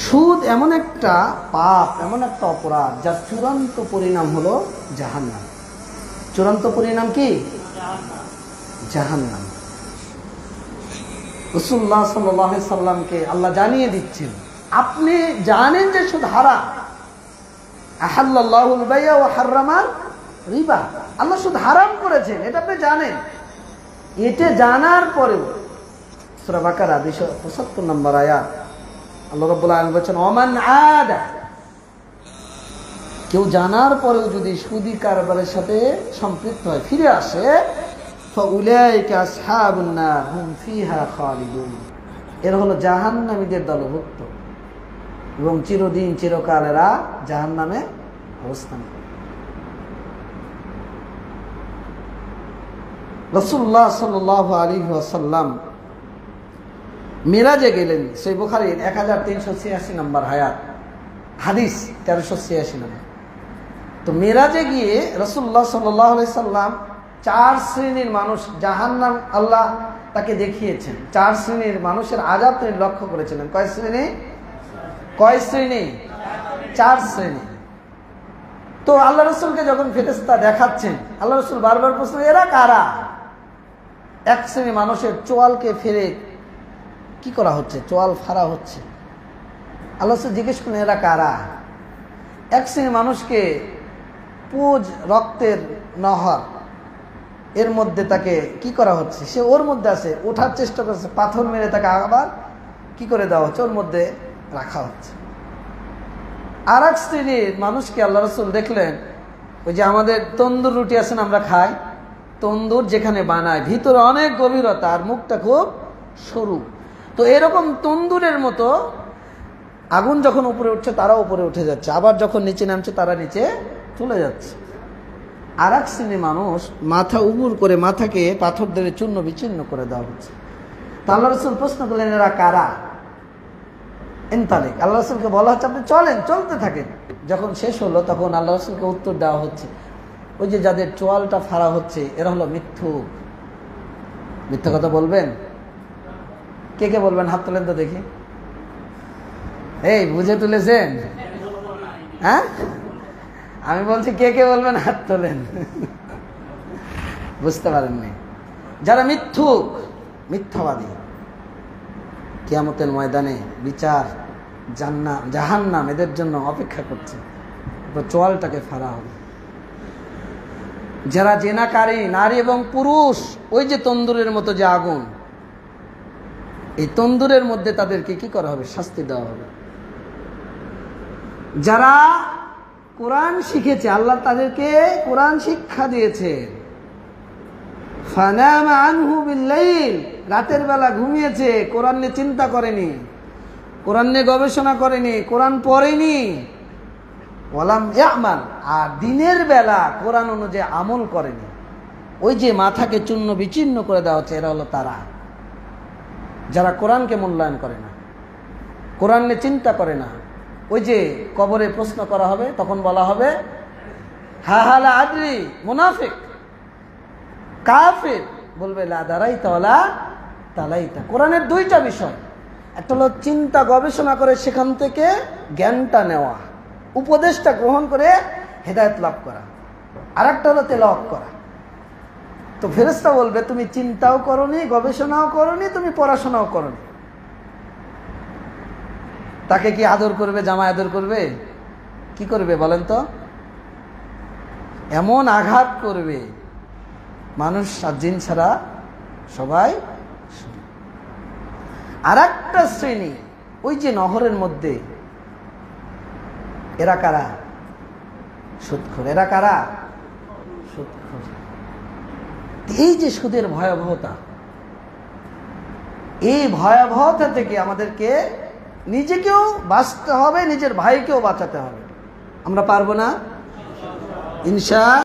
সুদ এমন একটা পাপ, এমন একটা অপরাধ যার চূড়ান্ত পরিণাম হলো জাহান্নাম। চূড়ান্ত পরিণাম কি? জাহান্নাম। রাসূলুল্লাহ সাল্লাল্লাহু আলাইহি সাল্লামকে আল্লাহ জানিয়ে দিচ্ছেন, আপনি জানেন যে সুদ হারাম। আহাল্লাল্লাহুল বাই'a ওয়া হাররামার রিবা, আল্লাহ সুদ হারাম করেছেন, এটা আপনি জানেন। এটা জানার পরেও সূরা বাকারা 275 নম্বর আয়াত আল্লাহ রাব্বুল আলামিন বলেছেন, ওমান আদা, কেউ জানার পরেও যদি সুদি কারবারের সাথে সম্পৃক্ত হয়, ফিরে আসে, ফাউলাইকা আসহাবুন নার হুম ফিহা খালিদুন, এর হলো জাহান্নামীদের দলভুক্ত এবং চিরদিন চিরকাল এরা জাহান্নামে অবস্থান করে। রাসূলুল্লাহ সাল্লাল্লাহু আলাইহি ওয়াসাল্লাম মিরাজে গেলেন। সহিহ বুখারীর 1386 নম্বর হাদিস 1386 নম্বর। তো মিরাজে গিয়ে রাসূলুল্লাহ সাল্লাল্লাহু আলাইহি সাল্লাম 4 শ্রেণীর মানুষ জাহান্নাম আল্লাহ তাকে দেখিয়েছেন। 4 শ্রেণীর মানুষের আযাব তিনি লক্ষ্য করেছিলেন। কয় শ্রেণী? 4 শ্রেণী। তো আল্লাহ রাসূলকে যখন ফেরেশতা দেখাচ্ছেন, আল্লাহ রাসূল বারবার প্রশ্ন, এরা কারা? এক শ্রেণী মানুষের চোয়ালকে ফেরে কি করা হচ্ছে? চোয়াল ফাড়া হচ্ছে। আল্লাহ রাসূল জিজ্ঞেস করেন, এরা কারা? এক শ্রেণী মানুষকে পুজ রক্তের নহর, এর মধ্যে তাকে কি করা হচ্ছে? সে ওর মধ্যে আছে, ওঠার চেষ্টা করছে, পাথর মেরে তাকে আবার কি করে দেওয়া হচ্ছে? ওর মধ্যে রাখা হচ্ছে। আর এক শ্রেণীর মানুষকে আল্লাহ রাসূল দেখলেন, ওই যে আমাদের তন্দুর রুটি আছে না, আমরা খাই, তন্দুর যেখানে বানায় ভিতরে অনেক গভীরতা আর মুখটা খুব সরু। তো এরকম তন্দুরের মতো আগুন যখন উপরে উঠছে তারা উপরে উঠে যাচ্ছে, আবার যখন নিচে নামছে তারা নিচে চলে যাচ্ছে। আর এক শ্রেণীর মানুষ মাথা উবুর করে মাথাকে পাথর দিয়ে চূর্ণ বিচ্ছিন্ন করে দেওয়া হচ্ছে। তা আল্লাহ রাসূল প্রশ্ন করলেন, এরা কারা? ইনতালিক, আল্লাহ রাসূলকে বলা হচ্ছে আপনি চলেন, চলতে থাকেন। যখন শেষ হলো তখন আল্লাহ রাসূলকে উত্তর দেওয়া হচ্ছে, ওই যে যাদের চোয়ালটা ফাড়া হচ্ছে এরা হলো মিথ্যুক। মিথ্যা কথা বলবেন? কে কে বলবেন? হাত তোলেন তো দেখি। এই বুঝে তুলেছেন? হ্যাঁ, আমি বলছি কে কে বলবেন? হাত তোলেন। বুঝতে পারেননি? যারা মিথ্যুক, মিথ্যাবাদী, কিয়ামতের ময়দানে বিচার, জাহান্নাম এদের জন্য অপেক্ষা করছে। চোয়ালটাকে ফাড়া হবে। যারা জেনাকারী নারী এবং পুরুষ, ওই যে তন্দুরের মতো যে আগুন, এই তন্দুরের মধ্যে তাদেরকে কি করা হবে? শাস্তি দেওয়া হবে। যারা কোরআন শিখেছে, আল্লাহ তাদেরকে কোরআন শিক্ষা দিয়েছে, ফানামা আনহু বিল্লাইল, রাতের বেলা ঘুমিয়েছে, কোরআন নিয়ে চিন্তা করেনি, কোরআন নিয়ে গবেষণা করেনি, কোরআন পড়েনি, ওয়ালাম ইয়ামাল, আর দিনের বেলা কোরআন অনুযায়ী আমল করেনি, ওই যে মাথাকে চূর্ণ বিচ্ছিন্ন করে দেওয়া হচ্ছে, এরা হলো তারা যারা কোরআনকে মূল্যায়ন করে না, কোরআন নিয়ে চিন্তা করে না। ওই যে কবরে প্রশ্ন করা হবে, তখন বলা হবে হা হা লা আদরি, মুনাফিক, কাফির, বলবে লা দারাইতা ওয়ালা তালাইতা। কোরআনের 2টা বিষয়, একটা হলো চিন্তা গবেষণা করে সেখান থেকে জ্ঞানটা নেওয়া, উপদেশটা গ্রহণ করে হেদায়েত লাভ করা, আর একটা হলো তেলাওয়াত করা। তো ফেরেশতা বলবে তুমি চিন্তাও করনি, গবেষণাও করনি, তুমি পড়াশোনাও করনি, তাকে কি আদর করবে? জামাই আদর করবে? কি করবে বলেন তো? এমন আঘাত করবে, মানুষ আর জিন ছাড়া সবাই। আর একটা শ্রেণী, ওই যে নহরের মধ্যে, এরা কারা? সুদখোর। এরা কারা? সুদখোর। এই যে সুদের ভয়াবহতা, এই ভয়াবহতা থেকে আমাদেরকে নিজেকেও বাঁচতে হবে, নিজের ভাইকেও বাঁচাতে হবে। আমরা পারবো না ইনশাআল্লাহ।